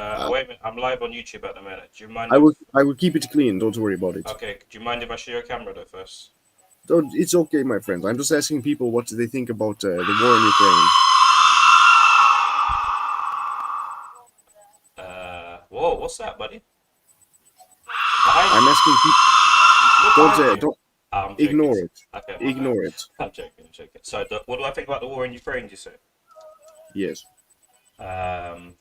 Uh, Wait a minute. I'm live on YouTube at the minute. Do you mind I if? will I will keep it clean. Don't worry about it. Okay. Do you mind if I show your camera though first? It's okay, my friends. I'm just asking people what they think about the war in Ukraine. Whoa. What's that, buddy? Behind I'm you. asking people. Look Don't behind you. don't I'm joking. ignore it. Okay, my bad. Ignore it. I'm joking. I'm joking. So, what do I think about the war in Ukraine? Do you say? Yes, Um.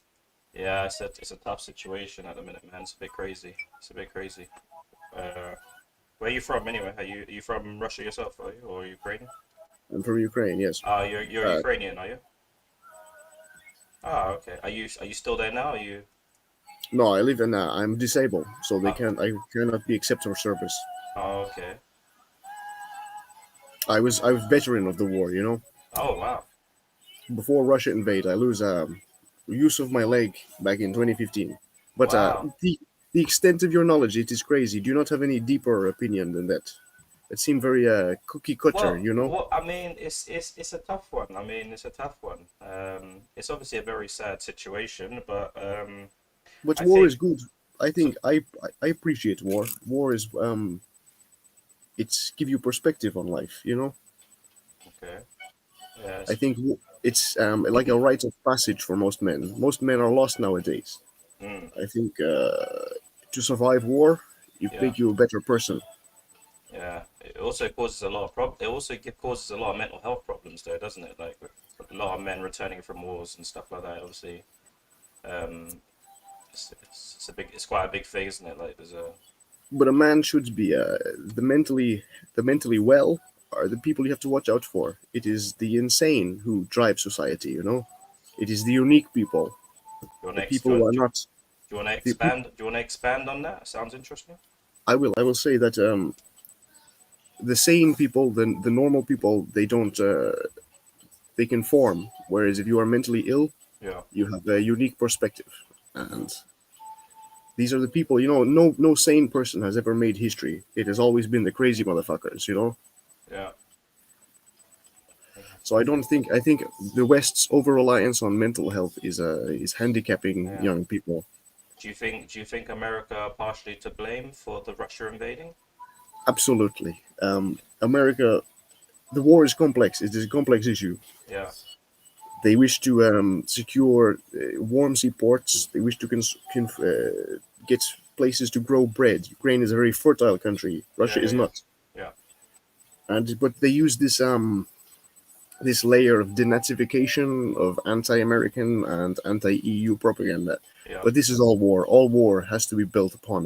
Yeah, it's a tough situation at the minute, man. It's a bit crazy. It's a bit crazy. Uh, where are you from anyway? Are you from Russia yourself, are you, or Ukraine? I'm from Ukraine. Yes. You're Uh, Ukrainian, are you? Ah, okay. Are you still there now? Are you? no, I live in. I'm disabled, so they Oh, can't. I cannot be accepted for service. oh, okay. I was veteran of the war. Oh, wow. Before Russia invade, I lose use of my leg back in 2015. But Wow. the extent of your knowledge, it is crazy. Do you not have any deeper opinion than that? It seemed very cookie cutter, Well, what I mean, it's a tough one. I mean, it's a tough one. It's obviously a very sad situation, but But I war think is good. I so. think I appreciate war. War is it's give you perspective on life. Okay. I Yes. think it's like a rite of passage for most men. Most men are lost nowadays. Mm, I think to survive war, you yeah. make you a better person. Yeah. It also causes a lot of It also causes a lot of mental health problems, though, doesn't it? Like with a lot of men returning from wars and stuff like that. Obviously, um, it's quite a big thing, isn't it? Like there's a But a man should be the mentally well are the people you have to watch out for. It is the insane who drive society. It is the unique people, Do you want the to ex- people who are not do you want to the peop expand? Do you want to expand on that? Sounds interesting. I will say that the sane people, the normal people, they don't they can form. Whereas if you are mentally ill, Yeah. you have a unique perspective, and these are the people. No sane person has ever made history. It has always been the crazy motherfuckers. Yeah. So I think the West's over reliance on mental health is handicapping Yeah. young people. Do you think America are partially to blame for the Russia invading? Absolutely. America, the war is complex. It is a complex issue. Yeah. They wish to secure warm seaports. They wish to get places to grow bread. Ukraine is a very fertile country. Yeah. Russia Yeah. is Yeah. not. Yeah. And but they use this layer of denazification of anti-American and anti-EU propaganda. Yeah. But this is all war. All war has to be built upon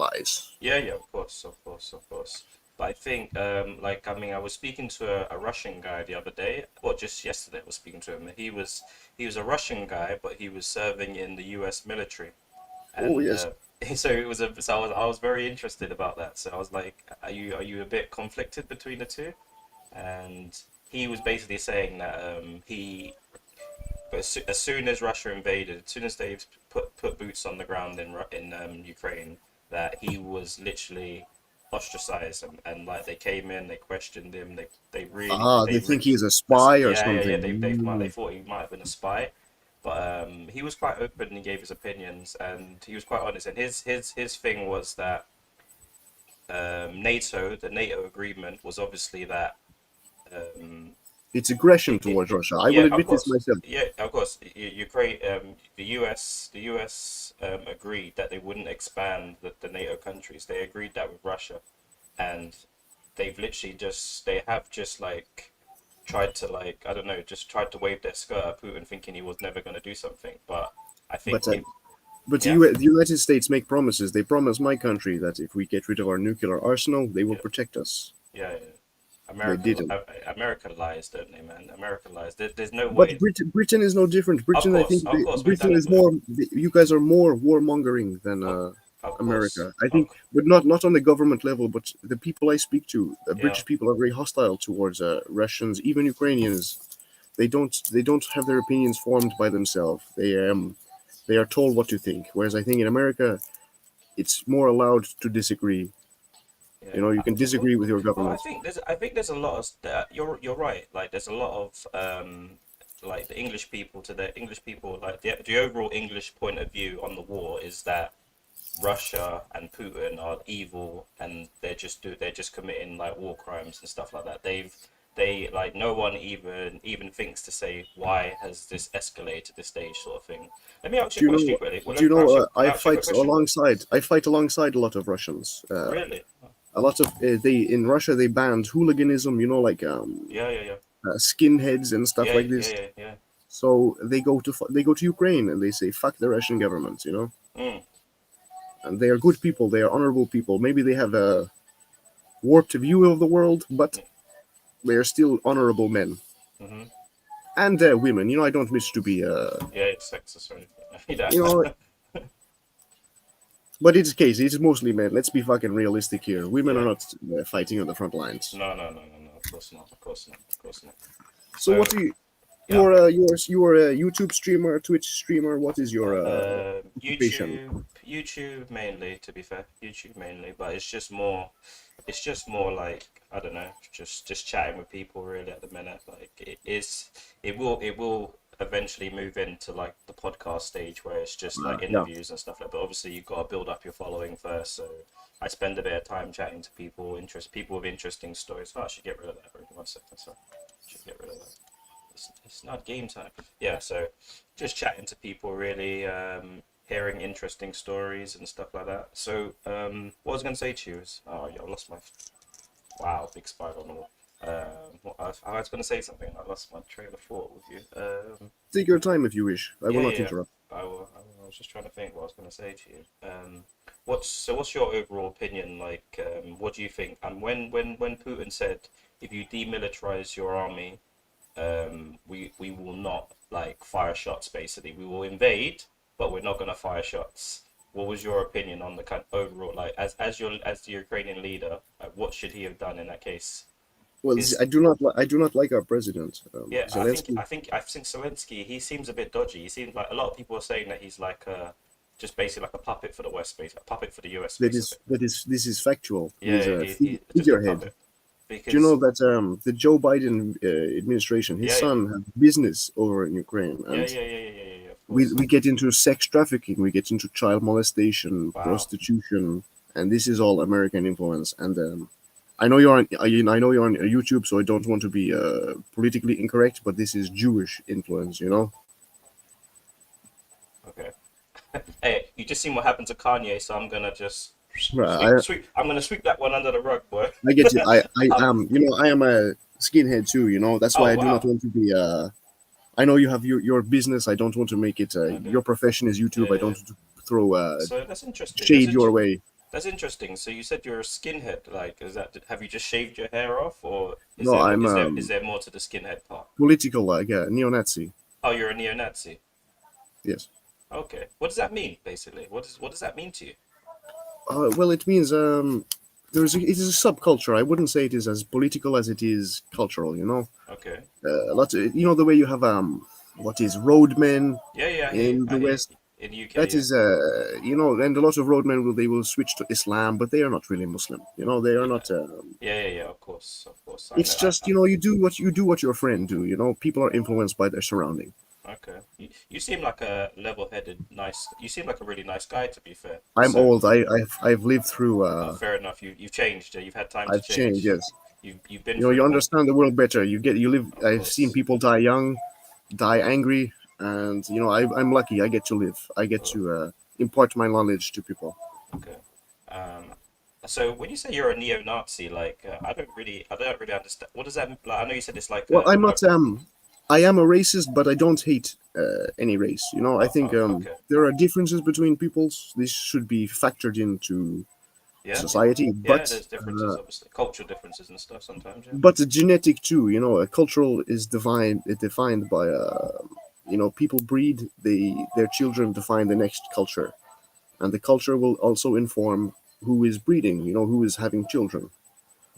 lies. Yeah. Yeah. Of course. Of course. Of course. But I think, like, I mean, I was speaking to a Russian guy the other day, or just yesterday. I was speaking to him. He was a Russian guy, but he was serving in the U.S. military, Oh and yes, so it was a. So I was very interested about that. So I was like, are you a bit conflicted between the two? And he was basically saying that as soon as Russia invaded, as soon as they put boots on the ground in Ukraine, that he was literally ostracized, and like they came in, they questioned him, they really they they think re- he's a that's, spy or yeah, yeah, yeah, something. they thought he might have been a spy, but he was quite open and he gave his opinions and he was quite honest, and his thing was that the NATO agreement was obviously that um, It's aggression towards it Russia. I will yeah, of admit this course. myself. Yeah, of course. Ukraine, the US agreed that they wouldn't expand the NATO countries. They agreed that with Russia, and they have just like tried to, like, I don't know, just tried to wave their skirt at Putin, thinking he was never going to do something. But I think But if but yeah, the United States make promises. They promise my country that if we get rid of our nuclear arsenal, they will yeah, protect us. yeah, yeah. They didn't. America lies, don't they, man? America lies. There's no But way. Britain is no different. Britain, I think, Of course, we've Britain done it is before. more. You guys are more warmongering than Of, of course, America. I think, but not on the government level. But the people I speak to, yeah. British people, are very hostile towards Russians, even Ukrainians. They don't have their opinions formed by themselves. They are told what to think. Whereas I think in America, it's more allowed to disagree. Yeah. You can Well, disagree with your well, I government. think there's a lot of you're right. Like there's a lot of like the English people to the English people, like the overall English point of view on the war is that Russia and Putin are evil and they're just committing like war crimes and stuff like that. They like no one even thinks to say why has this escalated to this stage sort of thing. Let me ask you Do a you question know? quickly. Well, Do you can I ask know? you, can I I ask you a quick fight question? alongside. I fight alongside a lot of Russians. Really? A lot of they in Russia they banned hooliganism. You know, like Yeah, yeah, yeah, skinheads and stuff yeah, like yeah, this. yeah, yeah. So they go to Ukraine and they say fuck the Russian government. You know, Mm, and they are good people. They are honorable people. Maybe they have a warped view of the world, but they are still honorable men mm-hmm. and women. You know, I don't wish to be Yeah, it's sexist or anything. you know, Yeah, but it's the case. It's mostly men. Let's be fucking realistic here. Women are yeah. not fighting on the front lines. No, no, no, no, no. Of course not. Of course not. Of course not. So what So do you? yeah. You're a YouTube streamer, Twitch streamer. What is your occupation? YouTube mainly, to be fair, YouTube mainly, but it's just more like I don't know, just chatting with people really at the minute. Like it will eventually move into like the podcast stage where it's just like Yeah. interviews and stuff like. But obviously you've got to build up your following first. So I spend a bit of time chatting to people with interesting stories. Oh, I should get rid of that. For 1 second, sorry. Should get rid of that. It's not game time. Yeah, so just chatting to people, really, hearing interesting stories and stuff like that. So, what I was going to say to you is, oh, yeah, I lost my, wow, big spider on the wall. I was going to say something and I lost my train of thought with you. Take your time if you wish. I will Yeah, not yeah, interrupt. I was just trying to think what I was going to say to you. What's your overall opinion? Like, what do you think? And when Putin said, if you demilitarize your army, we will not like fire shots. Basically, we will invade, but we're not going to fire shots. What was your opinion on the kind of overall, like as the Ukrainian leader, like, what should he have done in that case? Well, Is I do not like our president, yeah, Zelensky. I think Zelensky, he seems a bit dodgy. He seems like a lot of people are saying that he's like just basically like a puppet for the West, basically a puppet for the US, basically. This is factual. He is Yeah, a he just a figurehead. puppet Do you know because that the Joe Biden administration, his yeah, son has business over in Ukraine, yeah, and yeah, yeah, yeah, yeah, yeah, of course. we get into sex trafficking, we get into child molestation, Wow. prostitution, and this is all American influence. And I know you're on I know you're on YouTube, so I don't want to be politically incorrect, but this is Jewish influence. You know, Okay. Hey, you just seen what happened to Kanye, so I'm gonna just I I'm gonna sweep that one under the rug, boy. I get you. I Um, am I am a skinhead too. You know, that's why oh I do not wow. want to be. I know you have your business. I don't want to make it. Okay. Your profession is Yeah, YouTube. I don't yeah. want to throw So that's interesting. shade your way. That's interesting. So you said you're a skinhead. Like, is that have you just shaved your hair off, or No, I'm is there more to the skinhead part? political, like neo-Nazi. Oh, you're a neo-Nazi. Yes. Okay. What does that mean, basically? What does that mean to you? Well, it means it is a subculture. I wouldn't say it is as political as it is cultural. You know, Okay. lots of, you know the way you have what is roadmen Yeah, yeah, I hear you. in the I hear you. West. In the UK, That yeah. is you know, and a lot of roadmen will switch to Islam, but they are not really Muslim. You know, they are Yeah. not. Yeah, yeah, yeah. Of course, of course. I It's know. just you know you do what your friend do. You know, people are influenced by their surrounding. Okay. You seem like a level-headed, nice. You seem like a really nice guy, to be fair. I'm So, old. I've lived through. fair enough. You've changed. You've had time to I've changed. change. Yes. You've been You know, through you more. understand the world better. You live. Of I've seen course. people die young, die angry, and you know I'm lucky. I get to live. I get Oh, to impart my knowledge to people. okay. Um, so when you say you're a neo-Nazi, like I don't really understand. What does that like? I know you said it's like Well, I'm not. I am a racist, but I don't hate any race. You know, I think okay. there are differences between peoples. This should be factored into Yeah, yeah, society, yeah. There's differences, obviously, cultural differences and stuff sometimes. Yeah. but the genetic too. You know, a cultural is defined by you know, people breed. Their children define the next culture, and the culture will also inform who is breeding. You know, who is having children.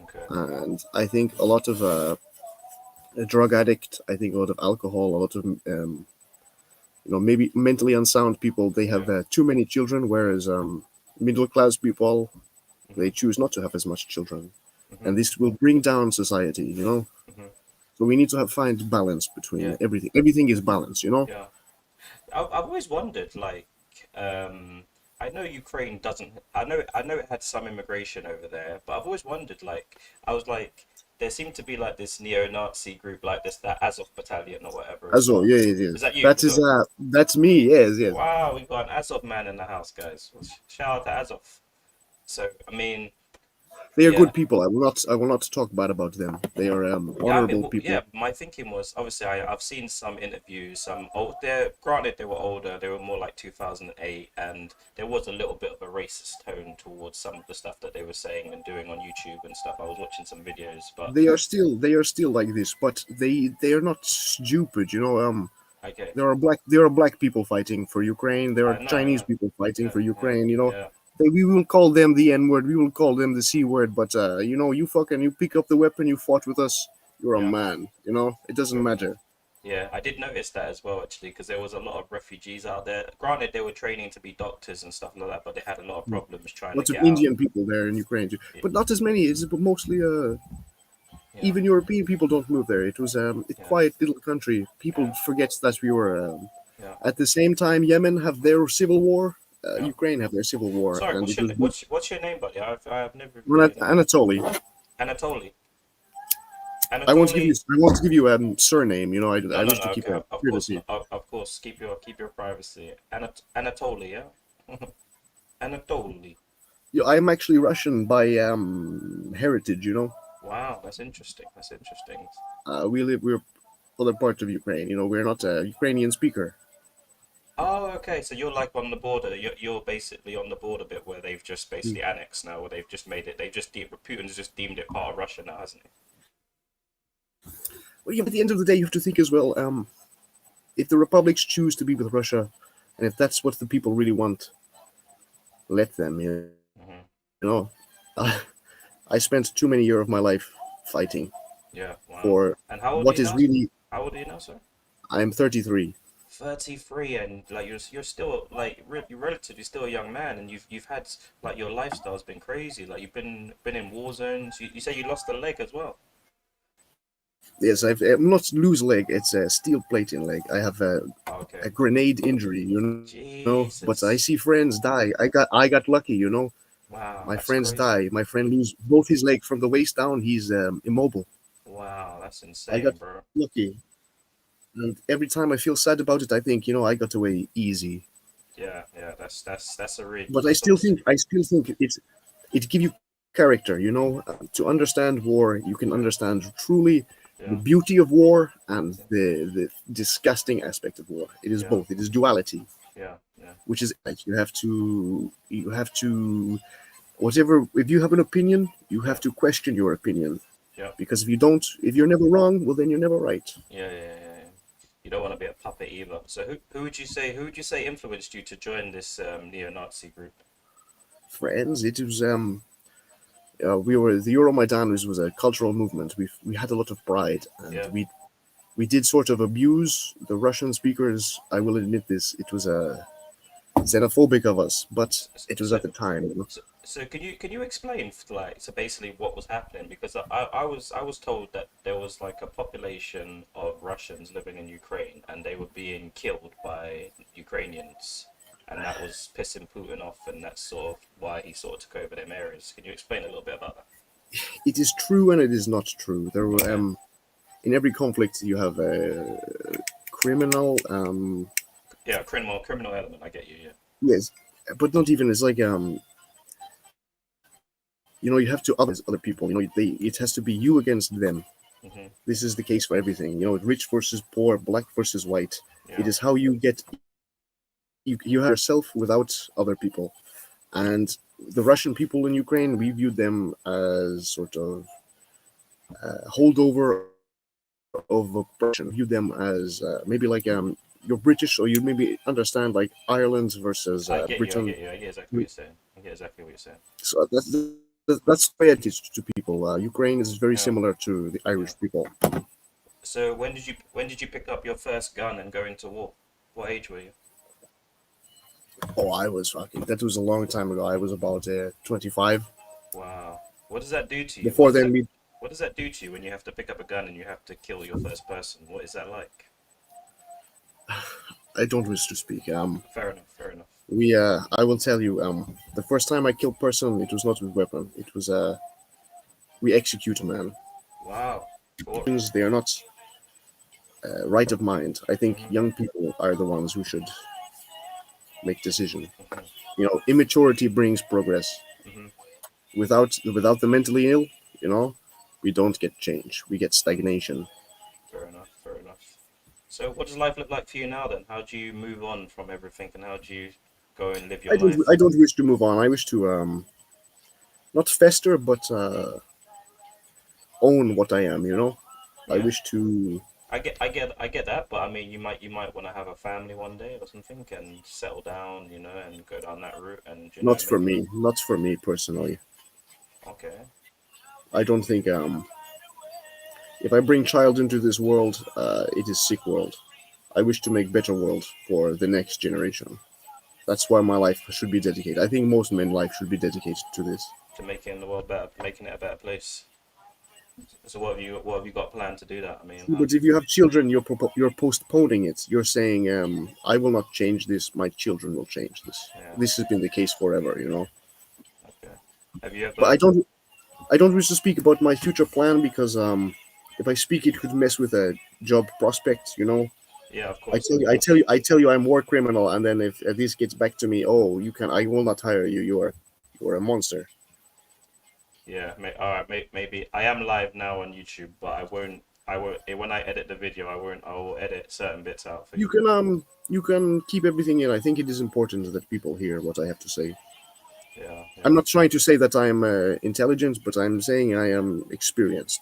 Okay. And I think a lot of a drug addict. I think a lot of alcohol. A lot of you know, maybe mentally unsound people. They have Yeah. too many children, whereas middle class people, Mhm. they choose not to have as much children, Mhm. and this will bring down society. You know, Mhm. but we need to find balance between Yeah, everything. Everything is balance, you know. yeah. I've always wondered, like, um, I know Ukraine doesn't. I know it had some immigration over there, but I've always wondered, like, I was like, there seemed to be like this neo-Nazi group, like this that Azov battalion or whatever as Also, well. yeah, it Is is. that you That as is well? that's me. Yes, yes. Wow, we've got an Azov man in the house, guys. Well, shout out to Azov. So, I mean, They are yeah. good people. I will not talk bad about them. They are Yeah, I mean, honorable yeah. people. My thinking was obviously I've seen some interviews. Some old. They're granted they were older. They were more like 2008, and there was a little bit of a racist tone towards some of the stuff that they were saying and doing on YouTube and stuff. I was watching some videos, but They are still like this, but they are not stupid. You know, okay. there are black people fighting for Ukraine. There I are know, I Chinese know. people fighting Yeah, for yeah, Ukraine. You know, yeah, we will call them the N word. We will call them the C word. But you pick up the weapon. You fought with us. You're a yeah. man. You know, it doesn't Very true. matter. Yeah, I did notice that as well, actually, because there was a lot of refugees out there. Granted, they were training to be doctors and stuff like that, but they had a lot of problems trying to Lots of get out. Indian people there in Ukraine too, Yeah, but not as many. It's mostly yeah, even European people don't move there. It was a yeah, quiet little country. People yeah, forget that we were. yeah, At the same time, Yemen have their civil war. yeah. Ukraine have their civil war, Sorry, and what's it your was what's your name, buddy? I've never really know. Anatoly. Anatoly. I want to give you. Anatoly. I want to give you a surname. You know, No, I no, wish no. to keep Okay, a of course privacy. not. Of course, keep your privacy. Anatoly, yeah. Anatoly. Yeah, I'm actually Russian by heritage. You know, Wow, that's interesting. That's interesting. we're other parts of Ukraine. You know, we're not a Ukrainian speaker. Oh, okay. So you're like on the border. You're basically on the border bit where they've just Hmm. basically annexed now, where they've just made it. Putin's just deemed it part of Russia now, hasn't he? Well, yeah, at the end of the day, you have to think as well. If the republics choose to be with Russia, and if that's what the people really want, let them. Hmm. Know, uh, I spent too many years of my life fighting Yeah. Wow. for And how old are what you is now? really. How old are you now, sir? I'm 33. 33, and like you're still like you're relatively still a young man, and you've had like your lifestyle's been crazy. Like you've been in war zones. You say you lost a leg as well. Yes, I'm not loose leg. It's a steel plating leg. I have Oh, okay. a grenade injury. But I Jesus. see friends die. I got lucky. Wow, My that's friends crazy. die. My friend lose both his leg from the waist down. He's immobile. Wow, that's I got insane, bro. lucky, and every time I feel sad about it, I think I got away easy. Yeah, yeah, that's a really But I that's still obviously think I still think it give you character. To understand war, you can understand truly the yeah, beauty of war and yeah, the disgusting aspect of war. It is yeah, both. It is duality, yeah, yeah, which is like you have to whatever. If you have an opinion, you yeah, have to question your opinion, yeah, because if you're never wrong, well then you're never right. yeah, yeah, yeah, yeah. You don't want to be a puppet either. So who would you say influenced you to join this neo-Nazi group? Friends, it was we were the Euromaidan was a cultural movement. We had a lot of pride, and Yeah. we did sort of abuse the Russian speakers. I will admit this. It was xenophobic of us, but So, it was so at the time. so can you explain like so basically what was happening? Because I was told that there was like a population of Russians living in Ukraine and they were being killed by Ukrainians, and that was pissing Putin off, and that's sort of why he sort of took over them areas. Can you explain a little bit about that? It is true and it is not true. There were Okay. in every conflict you have a criminal. Yeah, criminal element. I get you. Yeah. Yes, but not even. It's like you have to other people. It has to be you against them. Mhm. This is the case for everything. Rich versus poor, black versus white. It Yeah. is how you get you have yourself without other people. And the Russian people in Ukraine, we viewed them as sort of holdover of oppression. View them as maybe like you're British, or you maybe understand like Ireland versus I get you. I Britain. get you. I get exactly what you're saying. I get exactly what you're saying. So that's the way it is to people. Ukraine is very Yeah. similar to the Yeah. Irish people. So when did you pick up your first gun and go into war? What age were you? Oh, I was fucking. That was a long time ago. I was about 25. Wow. What does that do to you? Before then, we does that do to you when you have to pick up a gun and you have to kill your first person? What is that like? I don't wish to speak. Fair enough. Fair enough. I will tell you. The first time I killed person, it was not with weapon. It was we execute a man. Wow. For They are not right of mind. I think mhm, young people are the ones who should make decision. mhm, Immaturity brings progress. mhm. Without the mentally ill, you know, we don't get change. We get stagnation. Fair enough. Fair enough. So, what does life look like for you now then? How do you move on from everything, and how do you go and live your I life? don't wish to move on. I wish to not fester, but own what I am. I Yeah, wish to I get that, but I mean, you might want to have a family one day or something and settle down, and go down that route, and maybe not for me personally. okay, I don't think if I bring child into this world, it is sick world. I wish to make better world for the next generation. That's why my life should be dedicated. I think most men life should be dedicated to this. to making the world better, making it a better place. So, what have you got planned to do that? I mean, how But do you? if you have children, you're postponing it. You're saying, I will not change this. My children will change this. Yeah, This has been the case forever. okay. Have you But ever? I don't wish to speak about my future plan because if I speak, it could mess with a job prospect. Yeah, of I course, tell of you, course. I'm war criminal, and then if this gets back to me, oh, I will not hire you. You are a monster. Yeah, all right, maybe I am live now on YouTube, but I won't. I won't. When I edit the video, I won't. I will edit certain bits out for you. You can keep everything in. I think it is important that people hear what I have to say. Yeah, I'm yeah, not trying to say that I'm intelligent, but I'm saying I am experienced.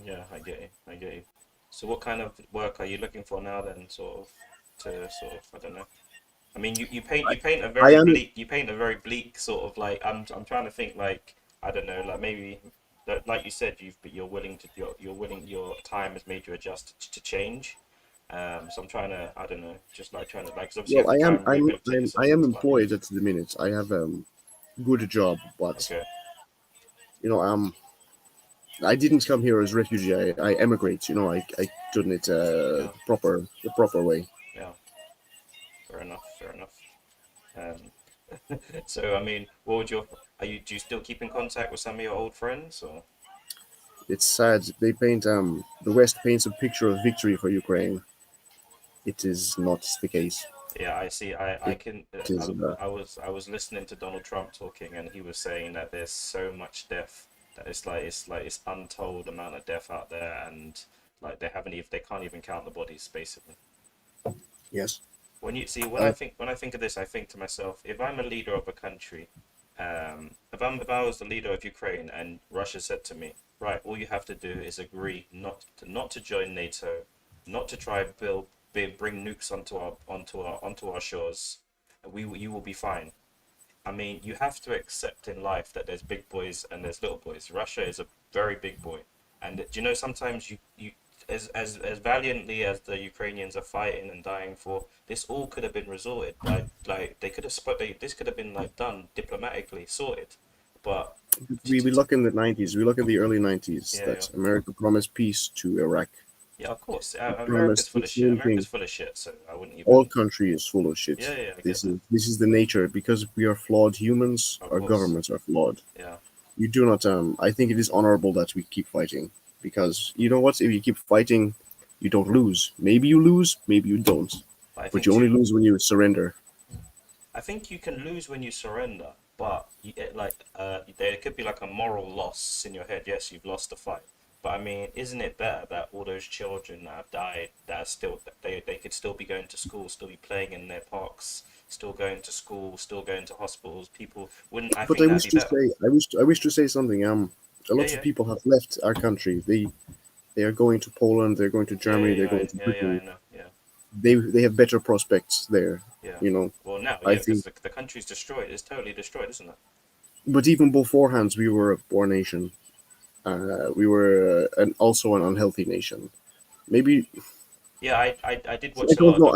yeah. I get you. I get you. So, what kind of work are you looking for now then? Sort of to sort of I don't know. I mean, I, you paint a I very am bleak sort of like I'm trying to think like I don't know like maybe that like you said but you're willing to you're willing your time has made you adjust to change. So I'm trying to I don't know just like trying to like because obviously you well. have to try and rehabilitate I yourself am into life. employed at the minute. I have a good job, but Okay. you know I didn't come here as refugee. I emigrate. I done it Yeah. the proper way. Yeah. Fair enough. Fair enough. Um, so I mean, what would your are you do you still keep in contact with some of your old friends or? It's sad. The West paints a picture of victory for Ukraine. It is not the case. Yeah, I see. I It can. is I was listening to Donald Trump talking, and he was saying that there's so much death that it's untold amount of death out there, and like they can't even count the bodies basically. yes. When you see Uh, when I think of this, I think to myself, if I'm a leader of a country, if I was the leader of Ukraine, and Russia said to me, right, all you have to do is agree not to join NATO, not to try bring nukes onto our shores, you will be fine. I mean, you have to accept in life that there's big boys and there's little boys. Russia is a very big boy, and do you know sometimes you as valiantly as the Ukrainians are fighting and dying for, this all could have been resorted like they could have this could have been like done diplomatically sorted, but we look in the 90s. We look in the early 90s yeah, yeah. that America promised peace to Iraq. Yeah, of course. America's Promised full the of shit. same America's thing. full of shit. So I wouldn't All even. country is full of shit. Yeah, yeah, I get This that. is this is the nature because we are flawed humans. Of Our course. governments are flawed. Yeah, You do not. I think it is honorable that we keep fighting because you know what? If you keep fighting, you don't lose. Maybe you lose, maybe you don't, but I but think you only too. lose when you surrender. I think you can lose when you surrender, but there could be like a moral loss in your head. Yes, you've lost the fight, but I mean, isn't it better that all those children that have died, that are still they could still be going to school, still be playing in their parks, still going to school, still going to hospitals? People wouldn't. I But think that'd be better. I wish to say something. A Yeah, lot of yeah, people have left our country. They are going to Poland. They're going to Germany. They're going to yeah. I Britain. know. Yeah, They have better prospects there. yeah. You know, Well, now, I yeah, because think. the country's destroyed. It's totally destroyed, isn't it? But even beforehand, we were a poor nation. We were also an unhealthy nation. Maybe Yeah, I did I watch a lot don't of know.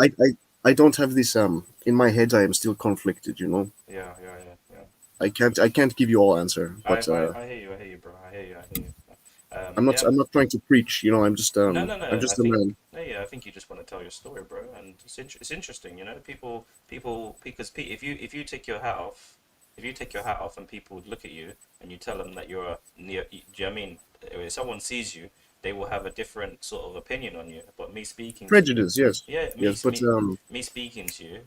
I don't have this in my head. I am still conflicted. I can't give you all answer. But I hear you. I hear you, bro. I hear you. I hear you. Yeah. I'm not trying to preach. No, no, I'm no. I just a think man. no, yeah. I think you just want to tell your story, bro, and it's interesting. You know, people because if you take your hat off, if you take your hat off and people look at you and you tell them that you're a neo, do you know what I mean? If someone sees you, they will have a different sort of opinion on you. But me speaking to you, Prejudice, yes, yeah, yes, but me speaking to you,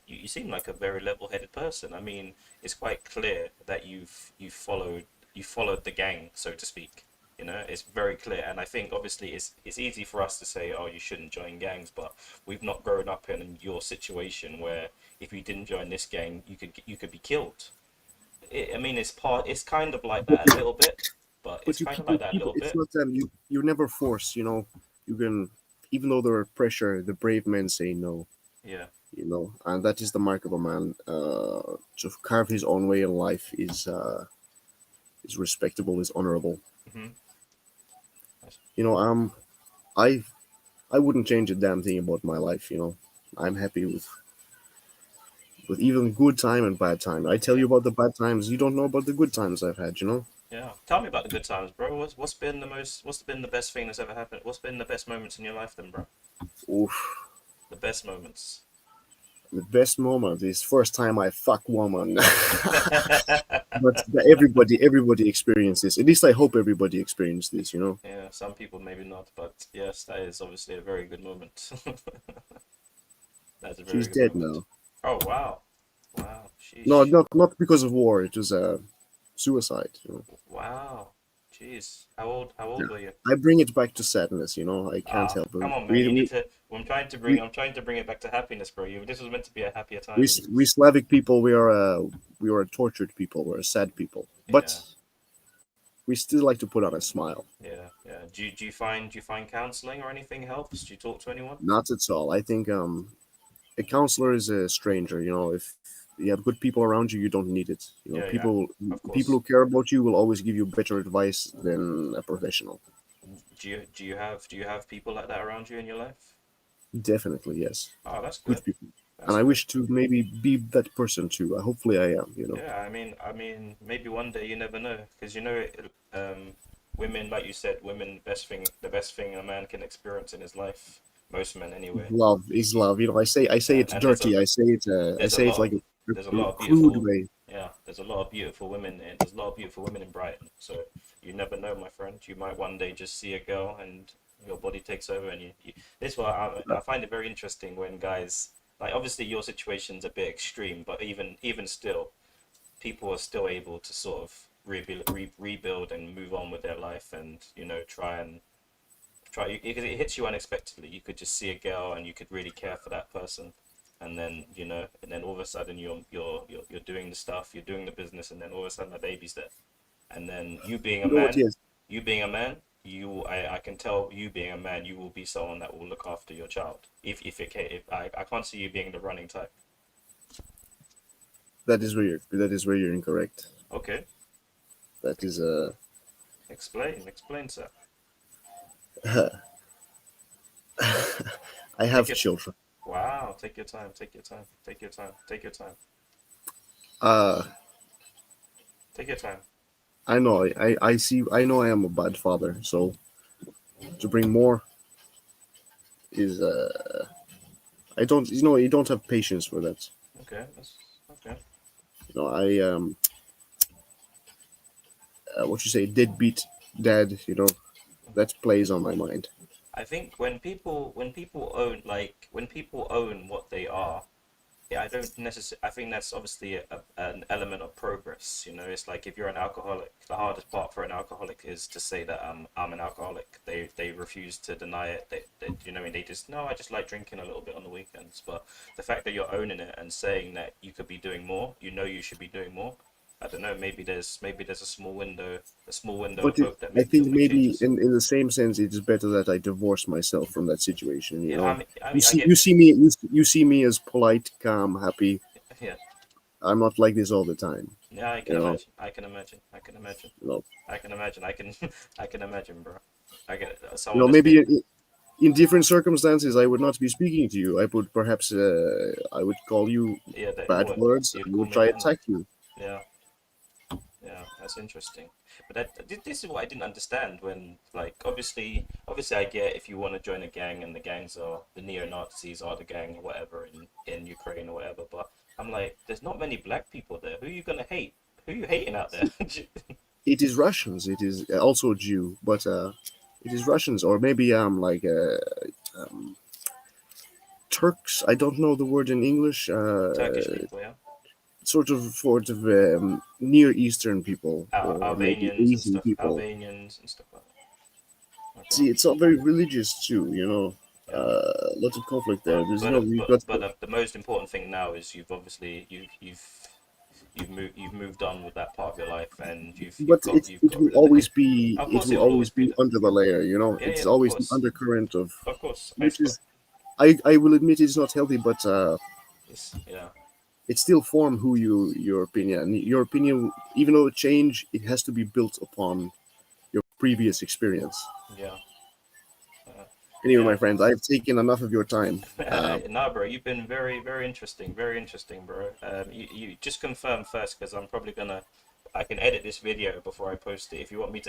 you seem like a very level-headed person. I mean, it's quite clear that you followed the gang, so to speak. You know, it's very clear, and I think obviously it's easy for us to say, oh, you shouldn't join gangs, but we've not grown up in your situation where if you didn't join this gang, you could be killed. I mean, it's kind of like that a little bit, but it's kind of like that a people, little it's bit. not you never force. You can, even though there are pressure, the brave men say no. Yeah. And that is the mark of a man. To carve his own way in life is respectable, is honorable. Hmm. That's, You know, I I wouldn't change a damn thing about my life. I'm happy with even good time and bad time. I tell yeah. you about the bad times. You don't know about the good times I've had. Yeah. Tell me about the good times, bro. What's been the best thing that's ever happened? What's been the best moments in your life then, bro? Oof. The best moments. The best moment is first time I fuck woman. But everybody experiences. At least I hope everybody experienced this. Yeah, some people maybe not, but yes, that is obviously a very good moment. That's a very She's good dead moment. now. Oh wow. Wow. No, Sheesh. not because of war. It was suicide. Wow. Jeez. How old Yeah. were you? I bring it back to sadness. I can't Ah, help it. come on, man. We You need we to we, I'm trying to bring it back to happiness, bro. This was meant to be a happier we, time. we Slavic people, we are a tortured people. We're a sad people. Yeah. But we still like to put on a smile. Yeah. Yeah. Do you find counseling or anything helps? Do you talk to anyone? Not at all. I think a counselor is a stranger. If you have good people around you, you don't need it. Yeah, yeah. Of People course. who care about you will always give you better advice than a professional. Do you have people like that around you in your life? Definitely, yes. Oh, that's good. Good people. And That's I good. wish to maybe be that person too. Hopefully I am. Yeah, maybe one day you never know, because women, like you said, women, the best thing a man can experience in his life, most men anyway. Love is love. I say it And dirty. I there's a say it lot like of there's a a lot of crude beautiful, way. yeah, there's a lot of beautiful women, and there's a lot of beautiful women in Brighton. So you never know, my friend. You might one day just see a girl and your body takes over, and this is why I find it very interesting when guys like obviously your situation's a bit extreme, but even still people are still able to sort of rebuild and move on with their life and try because it hits you unexpectedly. You could just see a girl and you could really care for that person, and then and then all of a sudden you're doing the stuff, you're doing the business, and then all of a sudden the baby's there, and then You know what? Yes, you being a man, I can tell you being a man, you will be someone that will look after your child. If I can't see you being the running type. that is where you're incorrect. Okay, That is explain, sir. I Take have it. children. Wow, take your time, take your time, take your time, take your time, Uh take your time. I know. I know I am a bad father. So to bring more is you don't have patience for that. Okay, that's okay. I what you say, deadbeat dad. That plays on my mind. I think when people own what they are, yeah, I don't necessarily. I think that's obviously an element of progress. You know, it's like if you're an alcoholic, the hardest part for an alcoholic is to say that I'm an alcoholic. They refuse to deny it. What I mean, they just no, I just like drinking a little bit on the weekends. But the fact that you're owning it and saying that you could be doing more, you should be doing more. I don't know. Maybe there's a small window But of hope that I you'll think make maybe changes. in the same sense, it is better that I divorce myself from that situation. Yeah, You I see, get you see me, you see me as polite, calm, happy. yeah. I'm not like this all the time. Yeah, I can You know, imagine. I can imagine. I can imagine. you know, I can imagine. I can I can imagine, bro. I get you someone know. that's Maybe been in different circumstances, I would not be speaking to you. I would perhaps, I would call you yeah, bad words. you'd I call would me try the to N-word. attack you. Yeah, yeah. That's interesting. But this is what I didn't understand when, like, obviously, I get if you want to join a gang and the gangs are the neo-Nazis are the gang or whatever in Ukraine or whatever. But I'm like, there's not many black people there. Who are you gonna hate? Who are you hating out there? It is Russians. It is also Jew, but it is Russians, or maybe um, Turks. I don't know the word in English. Turkish people, yeah, Sort of Near Eastern people, or maybe Albanians and Asian stuff, people. Albanians and stuff like that. Okay, See, it's all very religious too. yeah. Lots of conflict there. But There's but you've but got, but the most important thing now is you've obviously you've moved on with that part of your life, and but you've it got will rid of the always hate. be Of it course, will it will always always be be the under the layer. yeah, It's yeah, of always the course, undercurrent of, of course. I which sp is, I will admit it's not healthy, but it's yeah, it still form who your opinion. Your opinion, even though it change, it has to be built upon your previous experience. yeah, uh, Anyway, my yeah. friends, I've taken enough of your time. Nah, bro, you've been very interesting, bro. You just confirm first, because I'm probably gonna I can edit this video before I post it. If you want me to